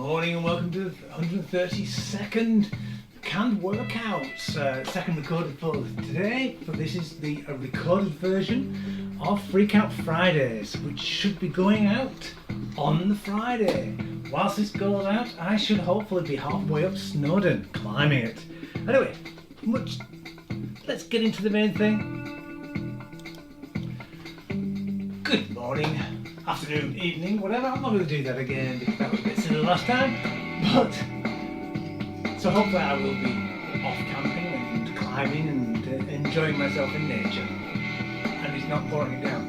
morning and welcome to the 132nd canned workouts, second recorded for today. But this is the recorded version of Freakout Fridays, which should be going out on the Friday. Whilst this goes out, I should hopefully be halfway up Snowdon, climbing it. Anyway, let's get into the main thing. Good morning, afternoon, evening, whatever. I'm not going to do that again because that was a bit silly last time. But so hopefully I will be off camping and climbing and enjoying myself in nature, and it's not boring it down.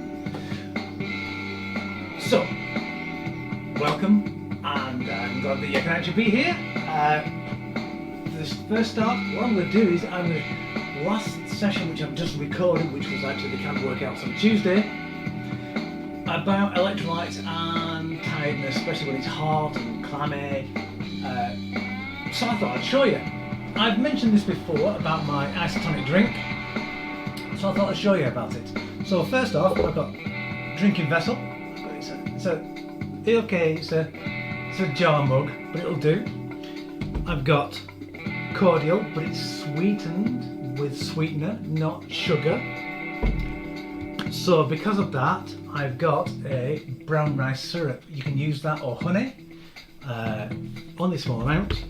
So welcome, and I'm glad that you can actually be here. This first start, what I'm going to do is last session which I've just recorded, which was actually the camp workouts on Tuesday, about electrolytes and tiredness, especially when it's hot and clammy. So I thought I'd show you. I've mentioned this before about my Isotonic drink, so I thought I'd show you about it. So first off, I've got a drinking vessel. It's a jar mug, but it'll do. I've got cordial, but it's sweetened with sweetener, not sugar. So because of that, I've got a brown rice syrup. You can use that or honey, only small amounts.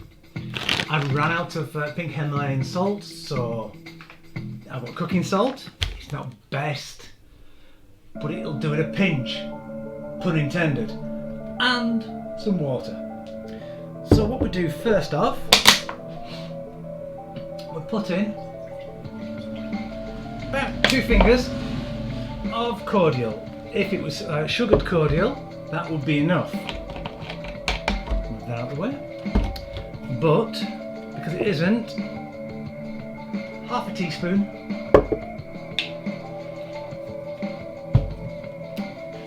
I've run out of pink Himalayan salt, so I've got cooking salt. It's not best, but it'll do it a pinch, pun intended, and some water. So what we do first off, we put in about 2 fingers of cordial. If it was sugared cordial, that would be enough. Move that out of the way. But because it isn't, half a teaspoon,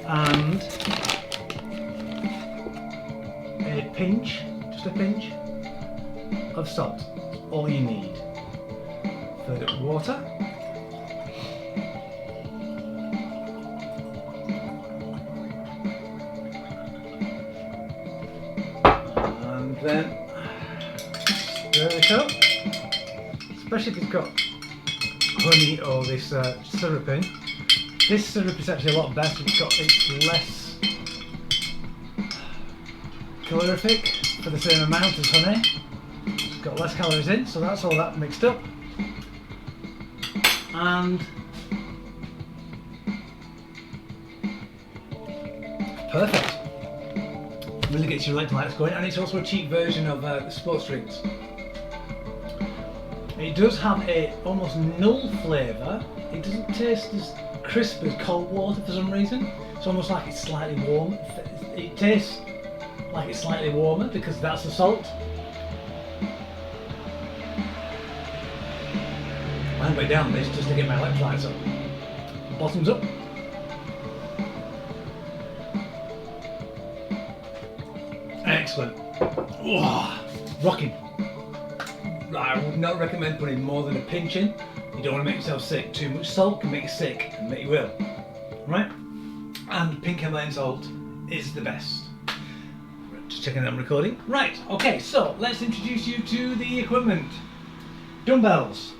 and a pinch, just a pinch of salt. That's all you need. Third up water. Then stir it up, especially if it's got honey or this syrup in. This syrup is actually a lot better. It's less calorific for the same amount as honey. It's got less calories in, so that's all that mixed up. And perfect. Really gets your electrolytes going, and it's also a cheap version of the sports drinks. It does have a almost null flavour. It doesn't taste as crisp as cold water for some reason. It's almost like it's slightly warm. It tastes like it's slightly warmer because that's the salt. I'm way down this just to get my electrolytes up. Bottoms up. Excellent. Oh, rocking. I would not recommend putting more than a pinch in. You don't want to make yourself sick. Too much salt can make you sick and make you ill. Right? And pink Himalayan salt is the best. Just checking that I'm recording. Right, okay, so let's introduce you to the equipment. Dumbbells.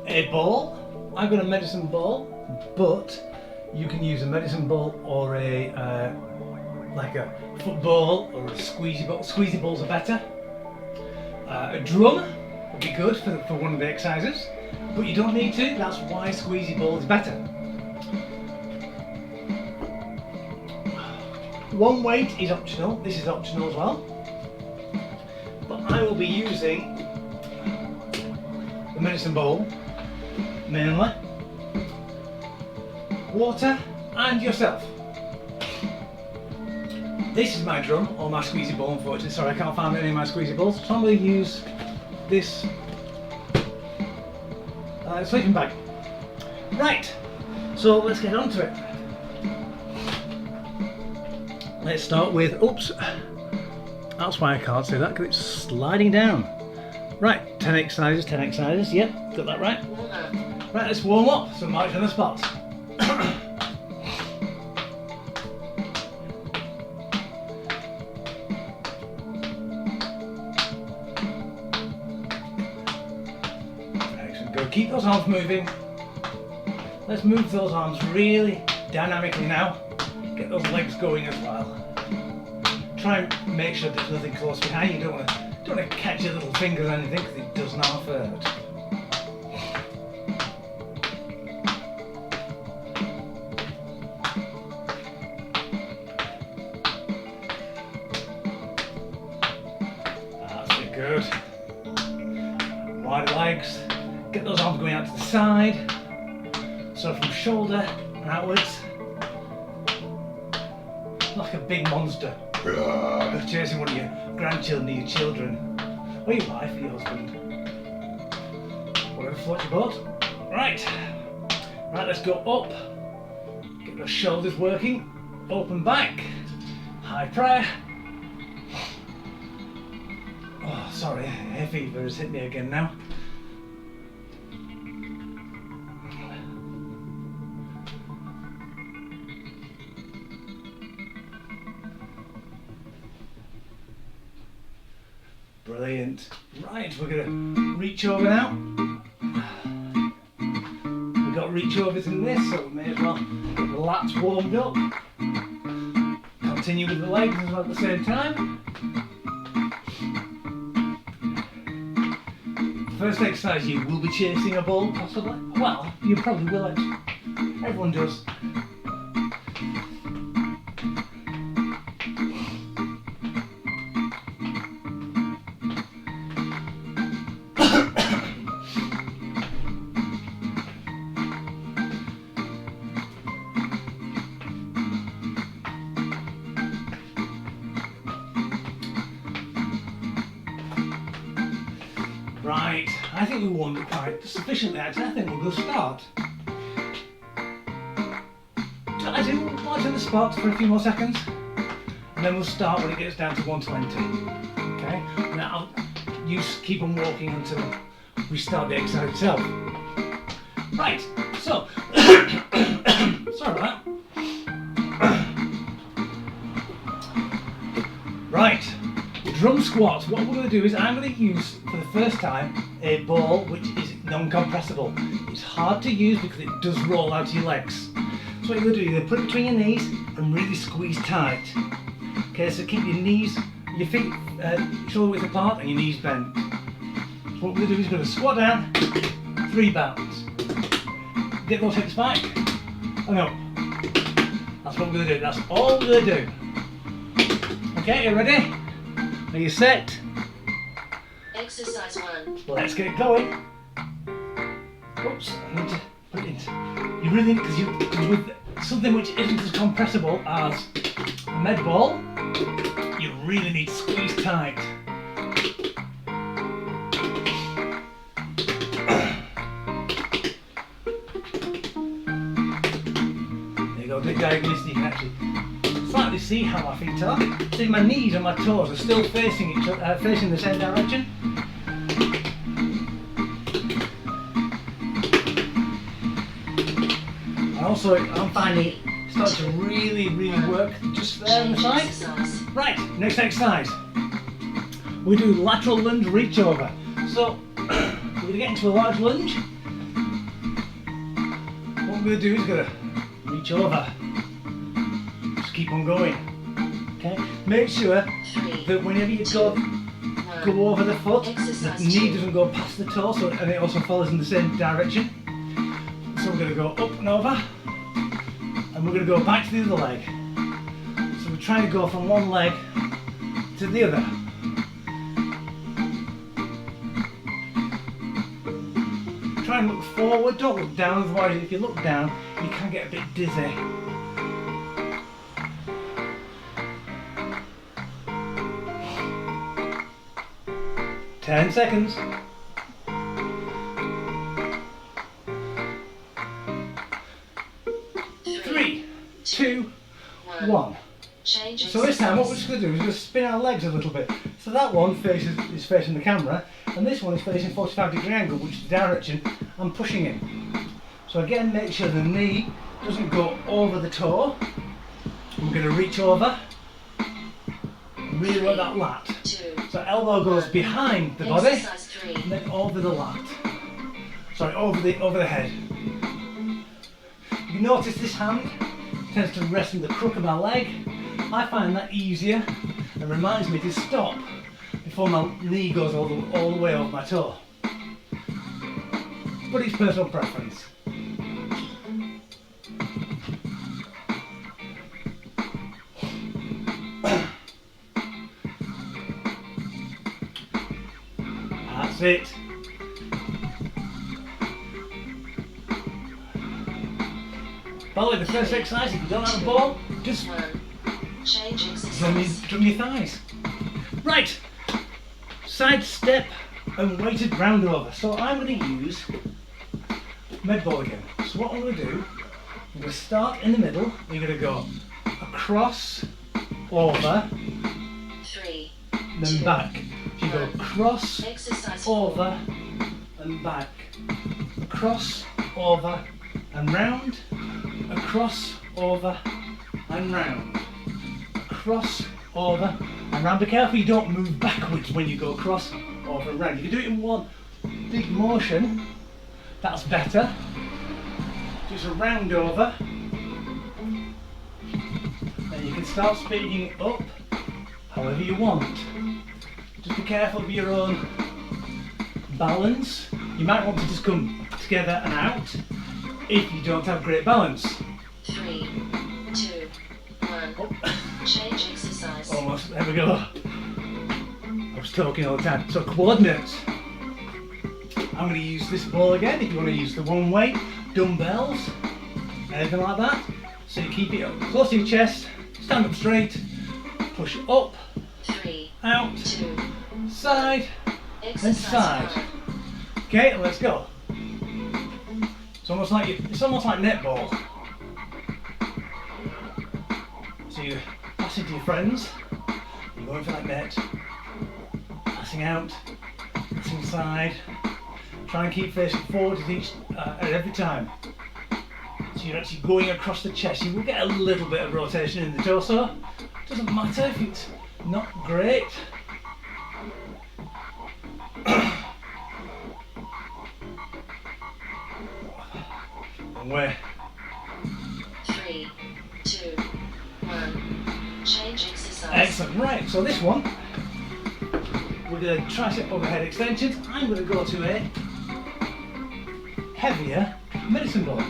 A ball. I've got a medicine ball, but you can use a medicine ball or a like a football or a squeezy ball. Squeezy balls are better. A drum would be good for one of the exercises, but you don't need to. That's why squeezy ball is better. One weight is optional. This is optional as well, but I will be using the medicine ball. Mainly water and yourself. This is my drum or my squeezy ball, unfortunately. Sorry, I can't find any of my squeezy balls, so I'm going to use this sleeping bag. Right, so let's get on to it. Let's start with, oops, that's why I can't see that, because it's sliding down. Right, 10 exercises, yep, got that right. Right, let's warm up, so march on the spot. Excellent, go. Keep those arms moving. Let's move those arms really dynamically now. Get those legs going as well. Try and make sure there's nothing close behind. You don't want to catch your little fingers or anything because it does not hurt. That's it, good. Wide legs. Get those arms going out to the side. So from shoulder outwards. Like a big monster. Chasing one of your grandchildren or your children. Or your wife or your husband. Whatever floats your boat. Right. Right, let's go up. Get those shoulders working. Open back. High prayer. Oh, sorry, hay fever has hit me again now. Brilliant. Right, we're going to reach over now. We've got reach overs in this, so we may as well get the lats warmed up. Continue with the legs as well at the same time. First exercise, you will be chasing a ball, possibly. Well, you probably will actually. Everyone does. Right, I think we warmed it quite sufficiently actually. I think we'll go start. I do watch on the spot for a few more seconds and then we'll start when it gets down to 120. Okay, now you keep on walking until we start the exercise itself. Right, so, sorry about that. Right. Drum squats, what we're going to do is I'm going to use for the first time a ball which is non-compressible. It's hard to use because it does roll out to your legs. So what you're going to do, you're going to put it between your knees and really squeeze tight. Okay, so keep your knees, your feet shoulder width apart and your knees bent. So what we're going to do is we're going to squat down, 3 bounds. Get those hips back and up. That's what we're going to do, that's all we're going to do. Okay, you ready? Are you set? Exercise 1. Let's get going. Oops, I need to put it in. You really need, because with something which isn't as compressible as a med ball, you really need to squeeze tight. There you go, do it diagonally so you can actually slightly see how my feet are. See, my knees and my toes are still facing each other, facing the same direction. And also, I'm finding it starting to really work just there on the side. Right, next exercise. We do lateral lunge reach over. So, we're going to get into a large lunge. What we're going to do is going to reach over. Keep on going. Okay. Make sure that whenever you go over the foot, the knee doesn't go past the toe, so and it also follows in the same direction. So we're going to go up and over, and we're going to go back to the other leg. So we're trying to go from one leg to the other. Try and look forward. Don't look down. Otherwise, if you look down, you can get a bit dizzy. 10 seconds. 3, 2, 1. So this time what we're just going to do is just spin our legs a little bit. So that one is facing the camera and this one is facing 45-degree angle, which is the direction I'm pushing in. So again, make sure the knee doesn't go over the toe. I'm going to reach over, really work that lat. So elbow goes behind the body, and then over the lat. Sorry, over the head. You notice this hand tends to rest in the crook of my leg. I find that easier and reminds me to stop before my knee goes all the way over my toe. But it's personal preference. That's it. By the way, the first exercise, if you don't have a ball, just drum your thighs. Right, side step and weighted round over. So I'm going to use med ball again. So what I'm going to do, I'm going to start in the middle. You're going to go across, over, 3, then back. So you go across, over, and back. Across, over, and round. Across, over, and round. Across, over, and round. Be careful you don't move backwards when you go across, over, and round. You can do it in one big motion. That's better. Just a round over. Then you can start speeding it up however you want. Just be careful of your own balance. You might want to just come together and out if you don't have great balance. 3, 2, 1. Oh. Change exercise. Almost, there we go. I was talking all the time. So coordinates. I'm going to use this ball again. If you want to use the one weight, dumbbells, anything like that. So you keep it up close to your chest, stand up straight, push up, 3, out, 2, side, and side. Okay, let's go. It's almost like netball. So you pass it to your friends, you're going for that net, passing out, passing side, try and keep facing forward at every time. So you're actually going across the chest. You will get a little bit of rotation in the torso. Doesn't matter if it's not great. And where? 3, 2, 1. Change exercise. Excellent. Right, so this one, we're going to tricep overhead extensions. I'm going to go to a heavier medicine ball.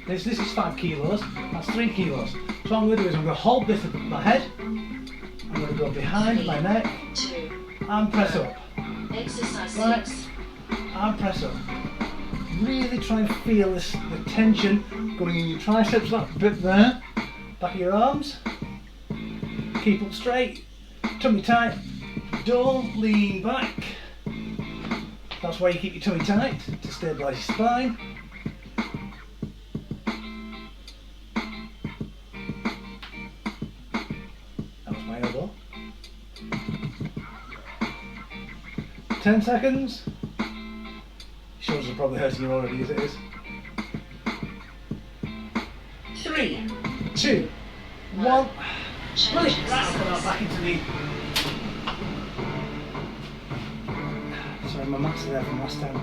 This is 5 kilos, that's 3 kilos. So what I'm going to do is I'm going to hold this above my head. I'm going to go behind 3, my neck 2, and press up. exercise Right, 6. and press up. Really try and feel the tension going in your triceps, that bit there, back of your arms. Keep up straight, tummy tight, don't lean back. That's why you keep your tummy tight, to stabilise your spine. That was my elbow. 10 seconds. Shoulders are probably hurting you already as it is. 3, 2, 1. Brilliant. Right, I'll put that back into the... Sorry, my maths are there from last time.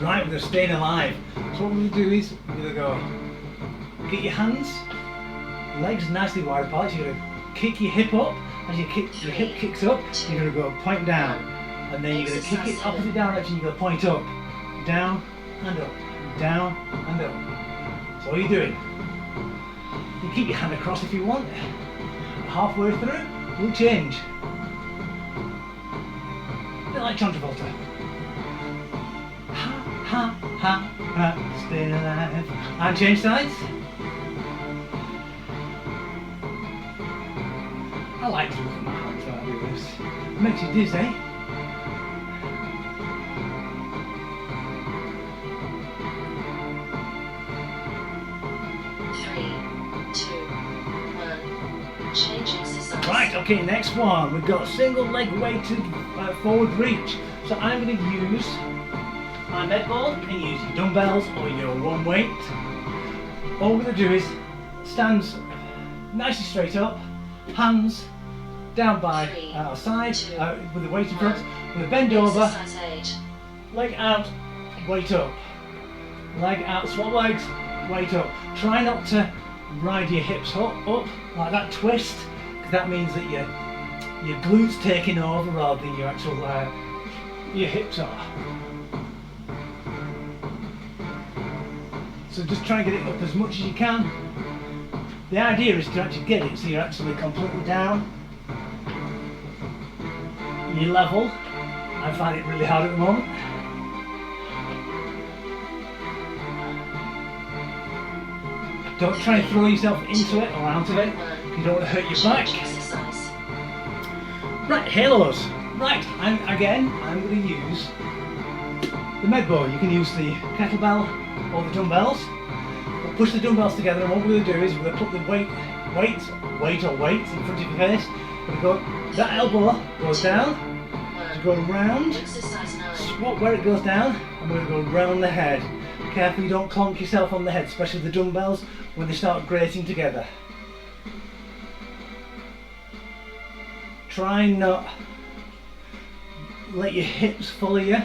Right, we're staying alive. So what we're going to do is, we're going to go, get your hands, legs nicely wide apart. So you're going to kick your hip up. As your hip kicks up, you're going to go point down. And then you're going to kick it opposite direction, you're going to point up. Down and up, down and up. So what are you doing? You keep your hand across if you want. Halfway through, we'll change. A bit like John Travolta. Ha, ha, ha, ha, stay alive. And change sides. I like to look at my hands when I do this. It makes you dizzy. Right, okay, next one. We've got single leg weighted forward reach. So I'm going to use my med ball. You can use your dumbbells or your one weight. all we're going to do is stands nicely straight up, hands down by our side with the weight in front. We're going to bend over, Exercise 8. leg out, weight up. Leg out, swap legs, weight up. Try not to ride your hips up like that twist, because that means that your glutes taking over rather than your actual your hips are. So just try and get it up as much as you can. The idea is to actually get it so you're actually completely down. You're level. I find it really hard at the moment. Don't try and throw yourself into it or out of it. You don't want to hurt your back. Exercise. Right, halos. Right, I'm going to use the med ball. You can use the kettlebell or the dumbbells. We'll push the dumbbells together, and what we're going to do is we're going to put the weight in front of your face. We're going to go, that elbow goes down, to go round, Exercise 9. swap where it goes down, and we're going to go round the head. Careful you don't clonk yourself on the head, especially the dumbbells when they start grating together. Try and not let your hips follow you.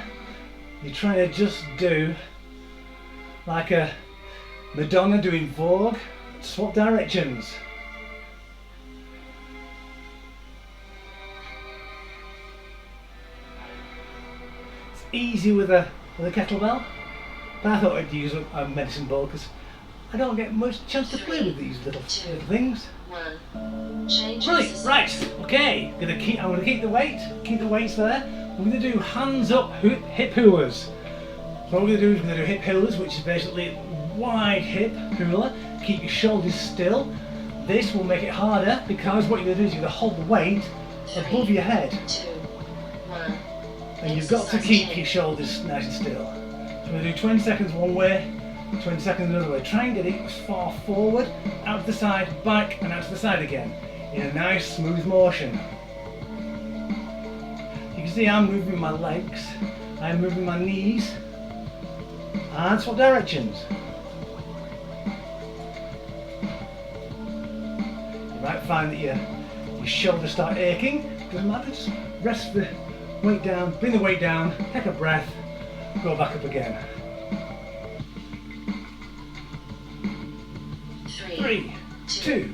You're trying to just do like a Madonna doing Vogue, swap directions. It's easy with a kettlebell, but I thought I'd use a medicine ball because I don't get much chance to play with these little things. 1. Change Brilliant, exercise. right, okay, I'm going to keep the weights there. We're going to do hands up hip hulas. So what we're going to do is we're going to do hip hulas, which is basically wide hip hula. Keep your shoulders still. This will make it harder because what you're going to do is you're going to hold the weight above your head. 2. 1. And you've got to keep your shoulders nice and still. So we're going to do 20 seconds one way, 20 seconds another way. Try and get it as far forward, out to the side, back and out to the side again in a nice smooth motion. You can see I'm moving my legs, I'm moving my knees and swap directions. You might find that your shoulders start aching. Doesn't matter, just rest the weight down, bring the weight down, take a breath, go back up again. 3, 2,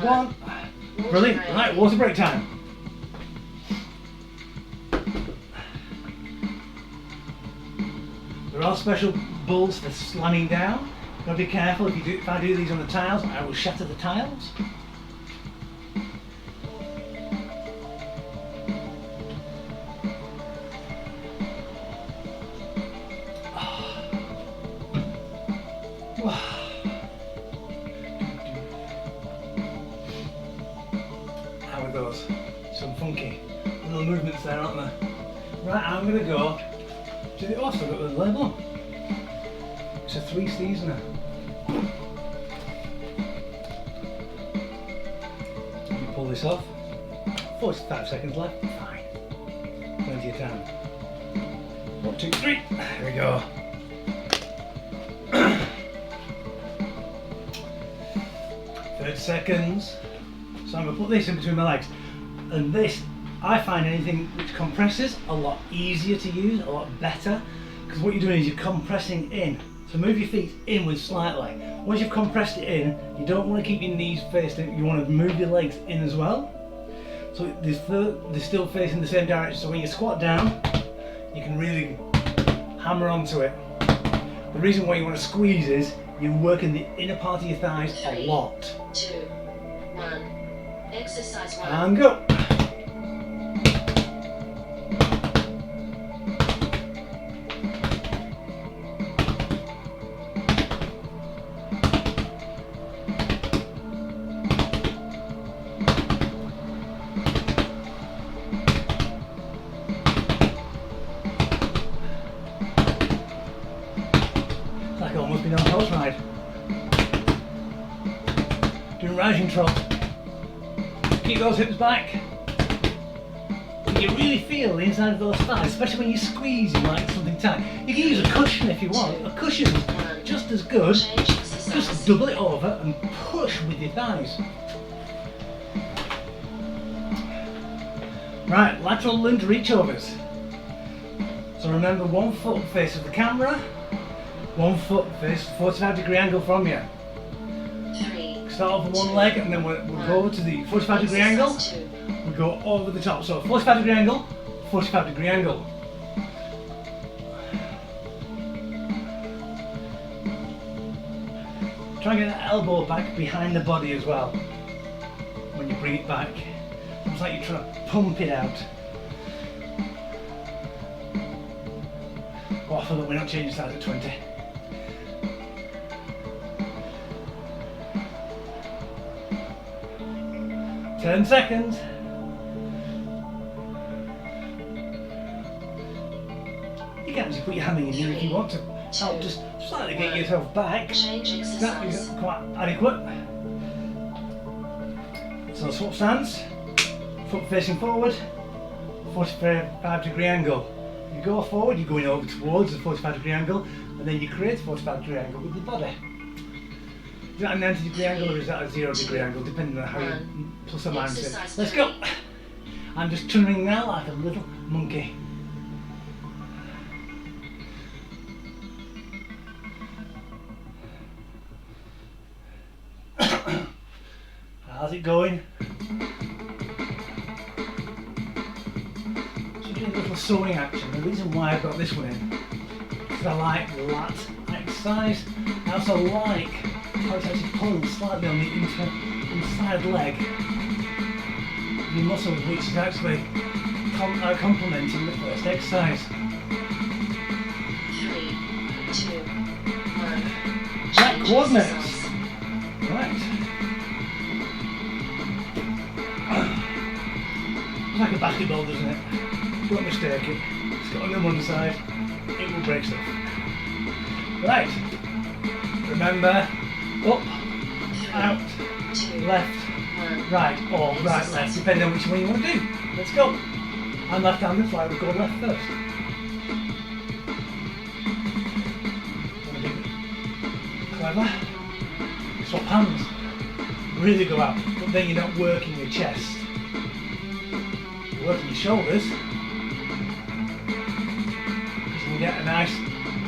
1. Brilliant. Right, water break time. There are special balls for slamming down. Gotta be careful if I do these on the tiles, I will shatter the tiles. Some funky little movements there, aren't there? Right, I'm going to go to the... Oh, I've still got the label on. It's a 3 seasoner. You pull this off. 45 seconds left. Fine. Plenty of time. 1, 2, 3. There we go. 30 seconds. So I'm going to put this in between my legs. And this, I find anything which compresses a lot easier to use, a lot better, because what you're doing is you're compressing in. So move your feet inwards slightly. Once you've compressed it in, you don't want to keep your knees facing, you want to move your legs in as well. So they're still facing the same direction, so when you squat down, you can really hammer onto it. The reason why you want to squeeze is you're working the inner part of your thighs a lot. 2, 1. Exercise 1. And go. It's like almost been on a horse ride. Doing rising trot. Keep those hips back. You really feel the inside of those thighs, especially when you're squeezing like something tight. You can use a cushion if you want. A cushion's just as good. Change exercise. just double it over and push with your thighs. Right, lateral lunge reach overs. So remember, 1 foot faces the camera, 1 foot faces 45-degree angle from you. 3. Start off with 1 leg and then we'll go over to the 45-degree angle. Exercise 2. We go over the top. So 45-degree angle, 45-degree angle. Try and get that elbow back behind the body as well when you bring it back. It's like you're trying to pump it out. Oh, I feel that we're not changing sides at 20. Ten seconds. You can actually put your hand in your knee if you want to. Help just slightly get yourself back. Change That exercise. is quite adequate. So swap stance, foot facing forward, 45-degree angle. You go forward, you're going over towards the 45-degree angle, and then you create a 45-degree angle with the body. Is that a 90-degree angle or is that a 0-degree angle, depending on how you plus or minus it. Exercise Let's 3. go. I'm just turning now like a little monkey. How's it going? So doing a little sewing action. The reason why I've got this one in is because I like the lat exercise. I also like how it's actually pulling slightly on the inside leg. The muscle which is actually complementing the first exercise. 3, 2, 1. Right, Change coordinates. exercise. Right. It's like a basketball, doesn't it? Don't mistake it. It's got on one side, it will break stuff. Right. Remember, up, 3, out, 2, left, 1. right, or right, left, depending on which one you want to do. Let's go. I'm left-handed, so I will go left first. Clever. Swap hands. Really go out, but then you're not working your chest. You're working your shoulders. Because you can get a nice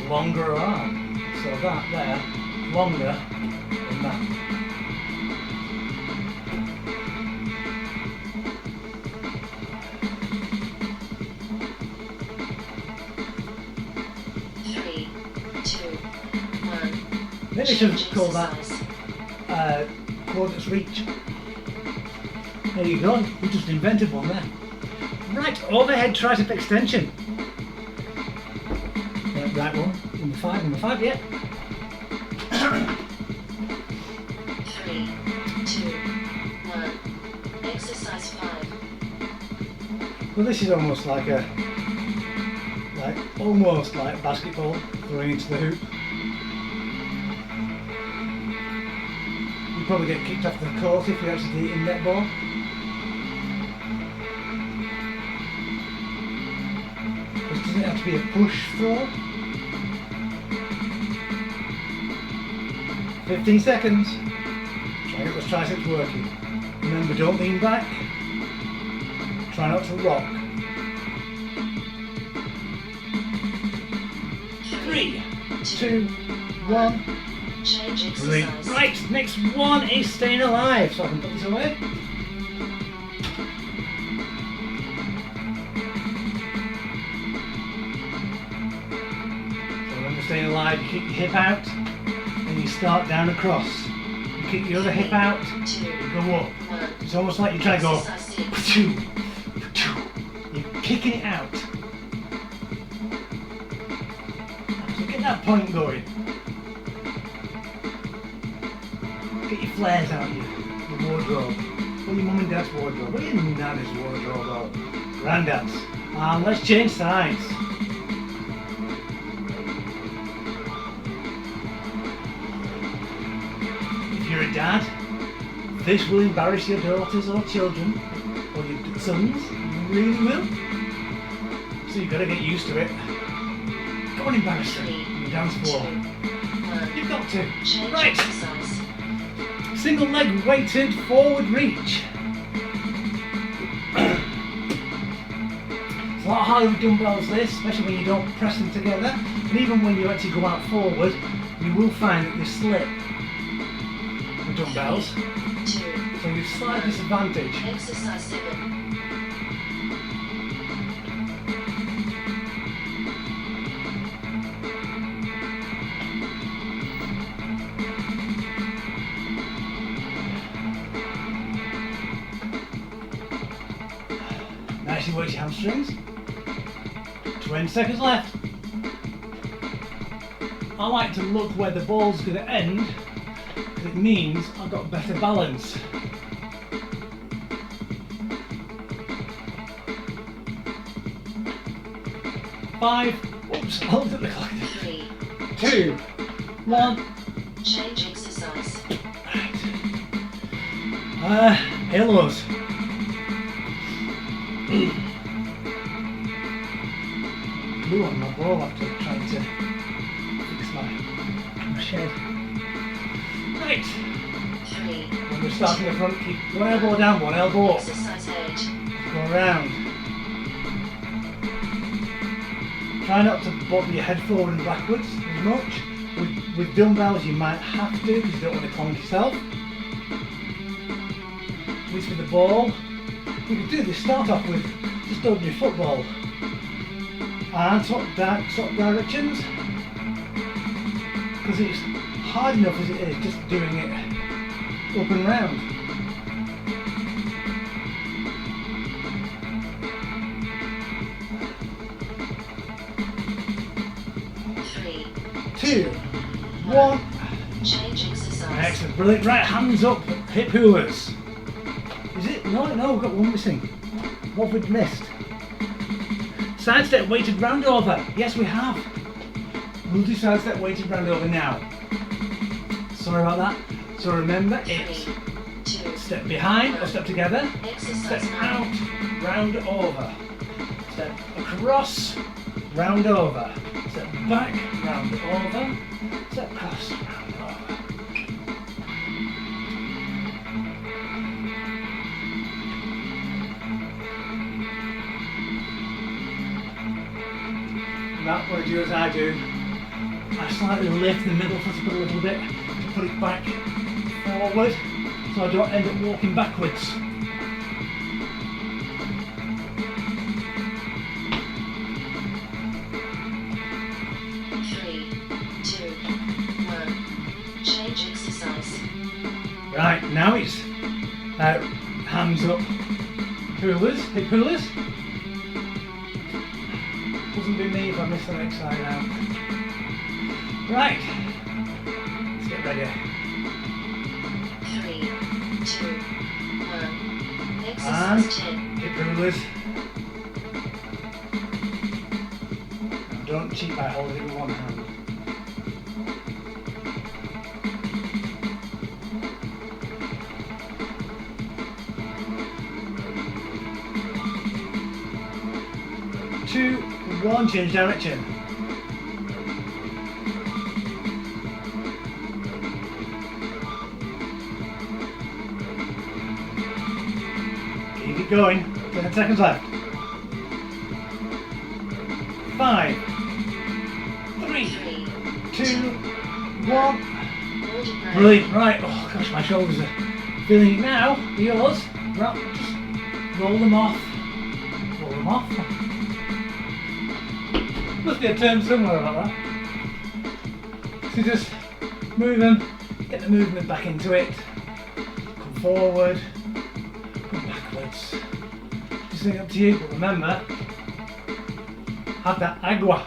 longer arm. So that there, longer than that. Maybe I should call that coordinates reach. There you go, we just invented one there. Right, overhead tricep extension. Right one, number 5, yeah. 3, 2, 1. Exercise 5. Well, this is almost like almost like basketball throwing into the hoop. You probably get kicked off the court if you actually do it in netball. This doesn't have to be a push throw. 15 seconds. Try and get those triceps working. Remember, don't lean back. Try not to rock. 3, 2, 1. Change Brilliant. exercise. Right, next one is staying alive. So I can put this away. So remember, staying alive, you kick your hip out and you start down across. You kick your other hip out, 2, you go up. 1. It's almost like you try to go. Exercise 6. Pachoo, pachoo. You're kicking it out. So get that point going. Get your flares out, your wardrobe. Or your mum and dad's wardrobe. Or your nanny's wardrobe. Or granddad's. And let's change sides. If you're a dad, this will embarrass your daughters or children. Or your sons. You really will. So you've got to get used to it. Go and embarrass them on the dance floor. 1. You've got to. Change Right. exercise. Single leg weighted forward reach. It's a lot harder with dumbbells this, especially when you don't press them together. And even when you actually go out forward, you will find that they slip the dumbbells. 2. So you slight disadvantage. Exercise 7. Nicely works your hamstrings. 20 seconds left. I like to look where the ball's going to end because it means I've got better balance. Five. Whoops, I looked at the clock. 3. 2, 1. Change exercise. Right. Halos. Glue on my ball after trying to fix my shed. Right. 3. When we're starting the front, keep one elbow down, one elbow up. Exercise 8. Go around. Try not to bob your head forward and backwards as much. With dumbbells you might have to because you don't want to clunk yourself. With the ball, you can do this, start off with just ordinary football. And swap directions. Because it's hard enough as it is just doing it up and round. Three. 2, 1. Change exercise. Excellent, brilliant. Right, hands up, hip hulas. Is it? No, we've got one missing. What have we missed? Side step weighted round over. Yes, we have. We'll do side step weighted round over now. Sorry about that. So remember, it's 3, 2. step behind or step together. Step Exercise 9. out, round over. Step across, round over. Step back, round over. Step across, round over. Now what I do as I do, I slightly lift the middle foot up a little bit to put it back forward so I don't end up walking backwards. Three, 2, 1. Change exercise. Right, now it's hands up, hulas, hip hulas. Doesn't be me if I miss the next side out. Right, let's get ready. 3, 2, 1. And Exercise 10. hip hulas. Now don't cheat by holding it with one hand. Two, one, change direction. Keep it going. 10 seconds left. 5, 3, 2, 1. Ordinary. Brilliant. Right. Oh gosh, my shoulders are feeling it now. Yours. Right. Just roll them off. Roll them off. Must be a term somewhere about that. So just move them, get the movement back into it. Come forward, come backwards. Just think up to you, but remember, have that agua.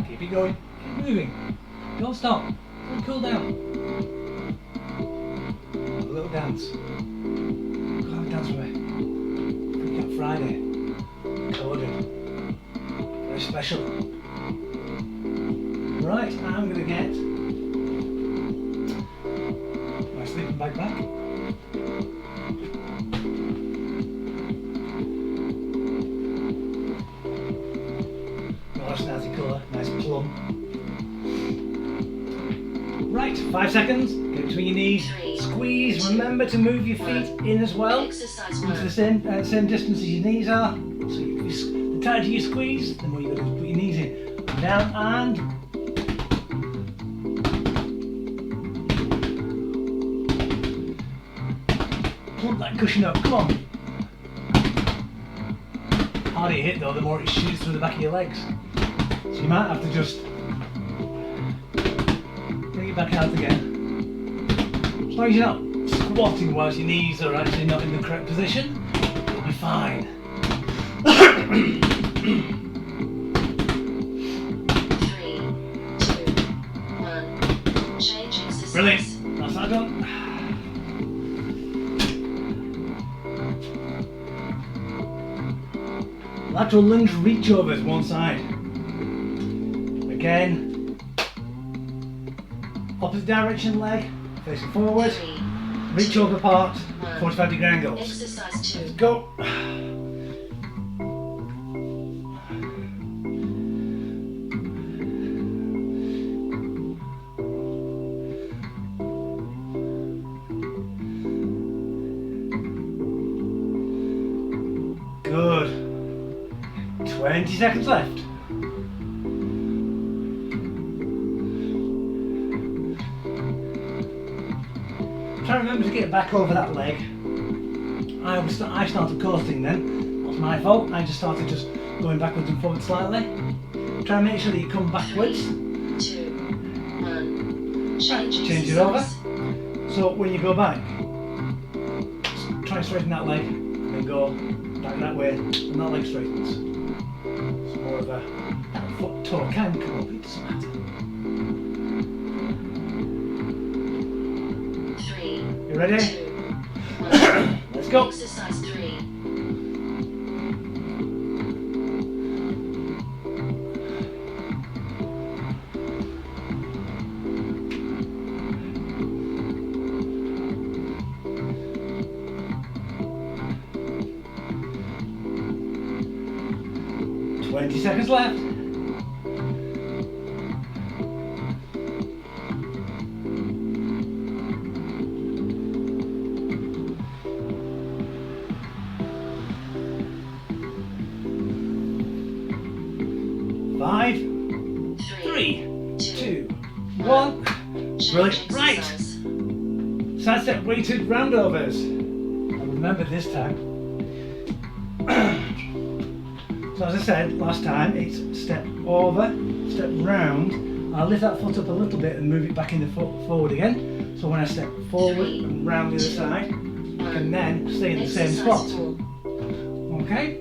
Keep it going, keep moving. Don't stop, don't cool down. A little dance. special. Right, I'm going to get my sleeping bag back. Oh, that's a nice colour, nice plum. Right, 5 seconds. Get it between your knees. 3, Squeeze. 2, Remember to move your feet in as well. Exercise Into the 1. same distance as your knees are. So the tighter you squeeze, the more you're going to put your knees in. Down and plump that cushion up. Come on. The harder you hit though, the more it shoots through the back of your legs. So you might have to just bring it back out again. As long as you're not squatting whilst your knees are actually not in the correct position, you'll be fine. 3, 2, 1. Change exercise. Brilliant. That's that done. Lateral lunge reach overs one side. Again. Opposite direction leg, facing forward. 3, Reach over part, 1. 45-degree angles. Exercise 2. Let's go. Good. 20 seconds left. Try to remember to get back over that leg. I started coasting then. That's my fault. I just started going backwards and forwards slightly. Try and make sure that you come backwards. 2, 1. Change it over. So when you go back, try and straighten that leg and then go back that way and that leg straightens. It's more of a foot toe can come up, it doesn't matter. 3, You ready? 2, 1. Let's go. Exercise 3. 20 seconds left. Five, 3, 2, 1. Brilliant. Right. Side step weighted roundovers. And remember this time. So as I said last time, it's step over, step round. I'll lift that foot up a little bit and move it back in the foot forward again. So when I step forward and round the other side, I can then stay in the same spot. Okay?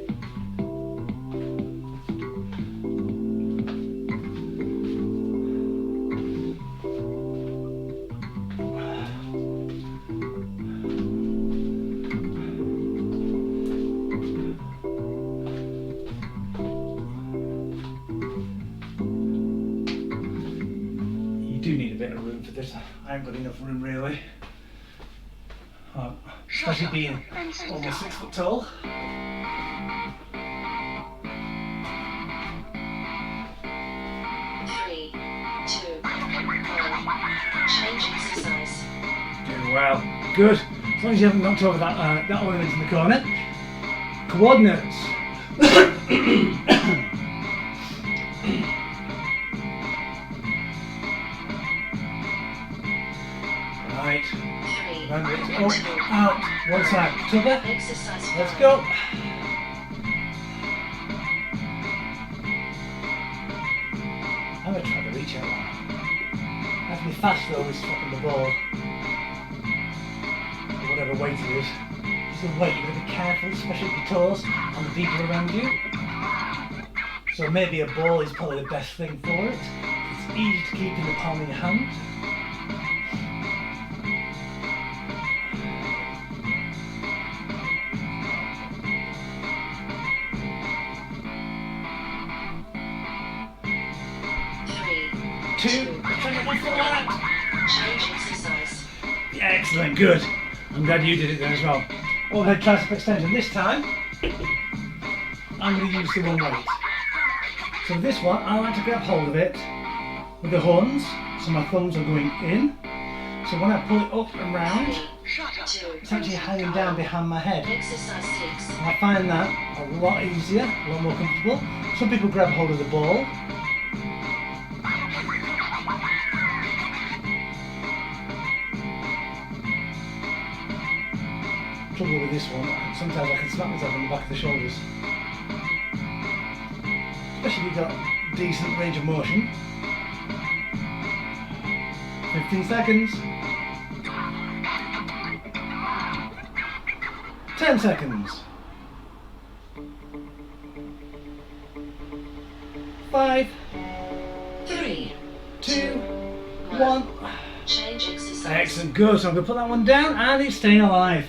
Do need a bit of room for this. I haven't got enough room really. Especially being almost 6 foot tall. 3, 2, 1. Change exercise. Doing well. Good. As long as you haven't knocked over that ornament in the corner. Co-ordinates. Right. 3, Remember it's up, out, one side. Cover. exercise 5. Let's go. I'm gonna try to reach out. I have to be fast though with stopping the ball. Or whatever weight it is. It's the weight, you've got to be careful, especially with your toes and the people around you. So maybe a ball is probably the best thing for it. It's easy to keep in the palm of your hand. 2. Let's try and get one foot like that. Change exercise. Yeah, excellent, good. I'm glad you did it then as well. Overhead tricep extension. This time, I'm going to use the one weight. So this one, I like to grab hold of it with the horns, so my thumbs are going in. So when I pull it up and round, 2. it's actually hanging down behind my head. Exercise 6. And I find that a lot easier, a lot more comfortable. Some people grab hold of the ball. Trouble with this one, sometimes I can smack myself on the back of the shoulders. Especially if you've got decent range of motion. 15 seconds. 10 seconds. 5, 3. 2, 1. Change exercise. Excellent, good. So I'm going to put that one down and it's staying alive.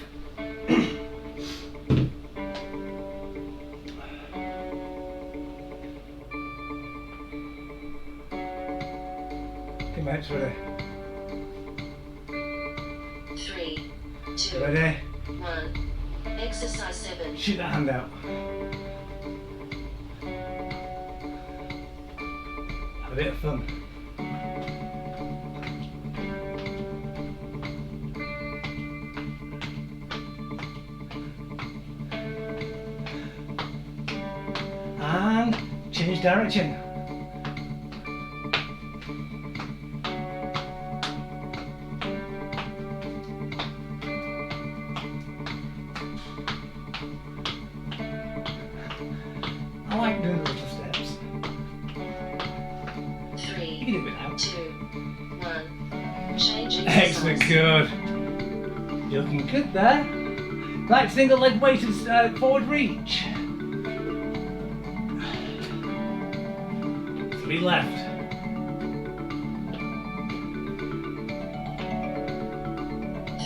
Get my hips ready. 3, 2, Ready? 1. Exercise 7. Shoot that hand out. Have a bit of fun. And change direction. I like doing the little steps. 3, You can do it now. 2, 1. Change exercise. Excellent, good. You're looking good there. Right, single leg weighted forward reach. 3 left.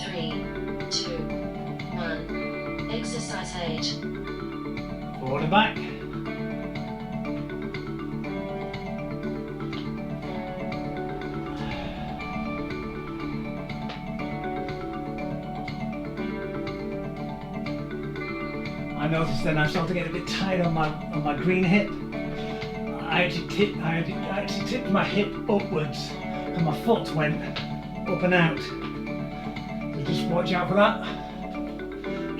3, 2, 1. Exercise 8. Forward and back. I noticed then I started to get a bit tight on my green hip. I actually tipped my hip upwards and my foot went up and out. So just watch out for that.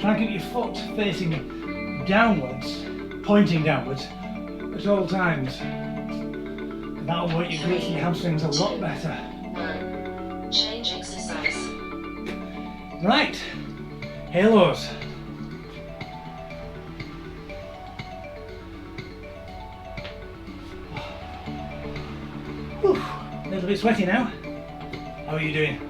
Try and keep your foot facing downwards, pointing downwards at all times. That'll work your glutes and your hamstrings a lot better. 1. Change exercise. Right, halos. Whew, a little bit sweaty now. How are you doing?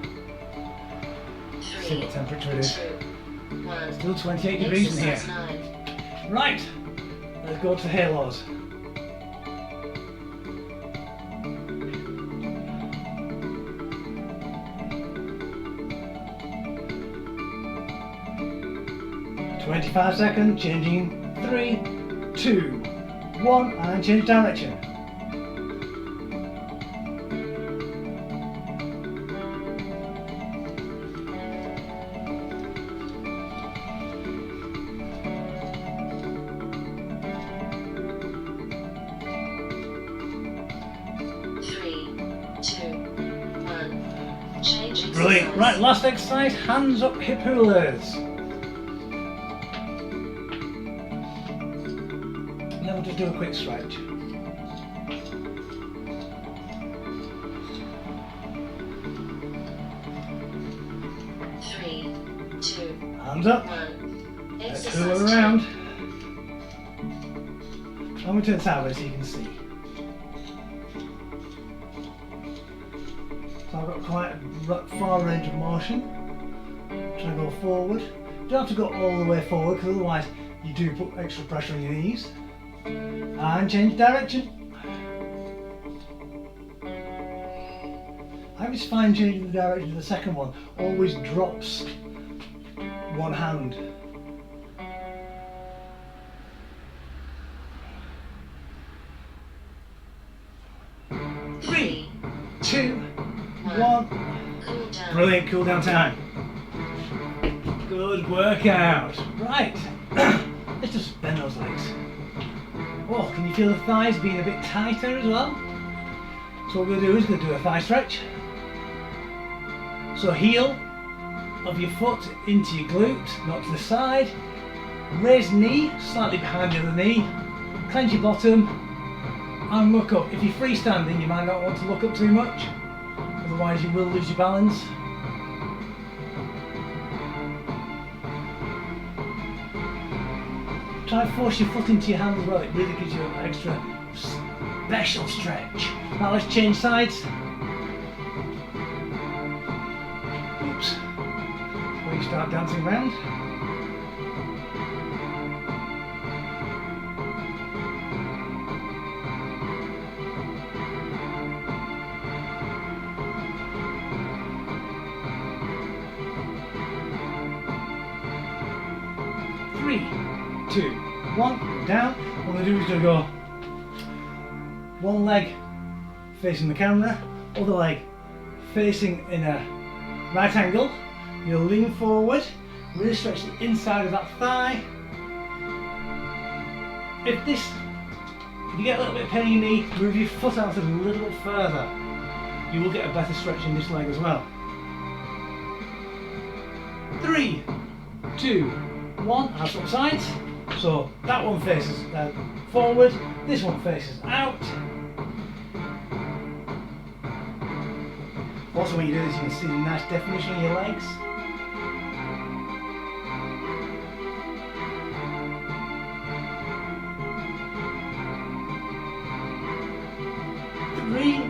See 3, what temperature it is. 2, 1. Still 28 degrees in here. Exercise 9. Right, let's go to halos. "25 seconds, changing 3, 2, 1, and change direction. Brilliant. Right, last exercise, hands up hip hulas. And then we'll just do a quick stretch. Three, two, Hands up. one. Let's Exercise hula around. I'm going to turn sideways so you can see. So I've got quite a far range of motion. Try to go forward. You don't have to go all the way forward because otherwise you do put extra pressure on your knees. And change direction. I always find changing the direction of the second one always drops one hand. Three, 1. Cool down. Brilliant, cool down time. Good workout. Right, let's just bend those legs. Oh, can you feel the thighs being a bit tighter as well? So what we're going to do is we're going to do a thigh stretch. So heel of your foot into your glute, not to the side. Raise knee slightly behind the other knee. Clench your bottom and look up. If you're freestanding, you might not want to look up too much, otherwise you will lose your balance. Try and force your foot into your hand as well, it really gives you an extra special stretch. Now let's change sides. Oops. Before you start dancing around. Three, 2, 1, down. What we're going to do is going to go one leg facing the camera, other leg facing in a right angle. You'll lean forward, really stretch the inside of that thigh. If you get a little bit of pain in your knee, move your foot out a little bit further. You will get a better stretch in this leg as well. 3, 2, 1, and swap sides. So that one faces forward, this one faces out. Also when you do this you can see the nice definition in your legs. Three,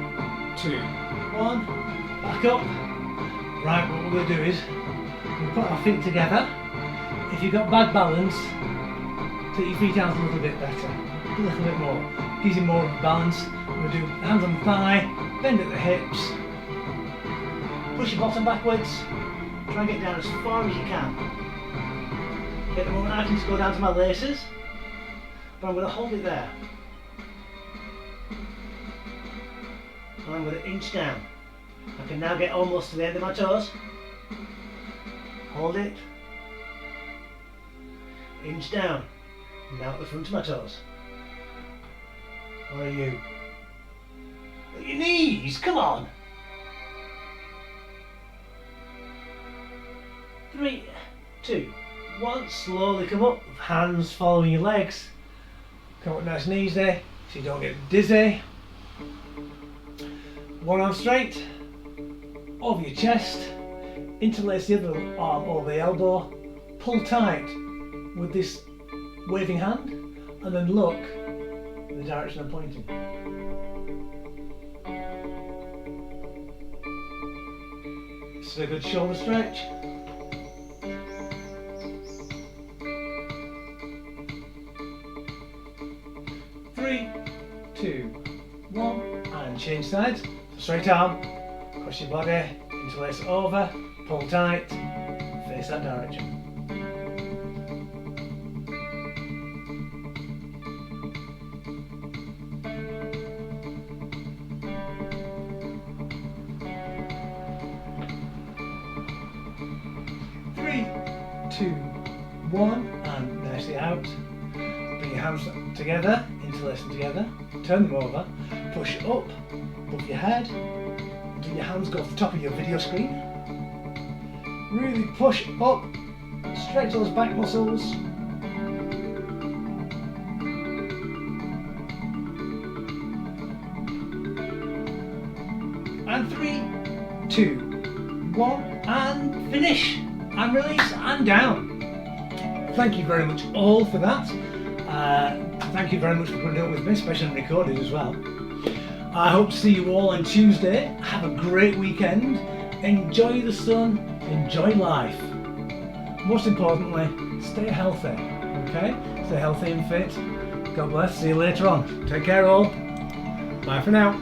2, 1, back up. Right, what we're going to do is we'll put our feet together. If you've got bad balance, take your feet out a little bit better, a little bit more. Gives you more balance. We're going to do hands on the thigh, bend at the hips, push your bottom backwards, try and get down as far as you can. At the moment I can just go down to my laces, but I'm going to hold it there. And I'm going to inch down. I can now get almost to the end of my toes. Hold it. Inch down. Now at the front of my toes. Where are you? At your knees, come on! 3, 2, 1, slowly come up, hands following your legs. Come up nice and easy so you don't get dizzy. One arm straight, over your chest, interlace the other arm over the elbow, pull tight with this waving hand, and then look in the direction I'm pointing. This is a good shoulder stretch. Three, 2, 1, and change sides. Straight arm, cross your body, interlace it over, pull tight, face that direction. Three, 2, 1, and nicely out. Bring your hands together, interlace them together, turn them over, push up, above your head, until your hands go to the top of your video screen. Really push up, stretch those back muscles. And 3, 2, 1, and finish, and release, and down. Thank you very much all for that. Thank you very much for putting up with me, especially on recorded as well. I hope to see you all on Tuesday. Have a great weekend. Enjoy the sun. Enjoy life. Most importantly, stay healthy. Okay? Stay healthy and fit. God bless. See you later on. Take care all. Bye for now.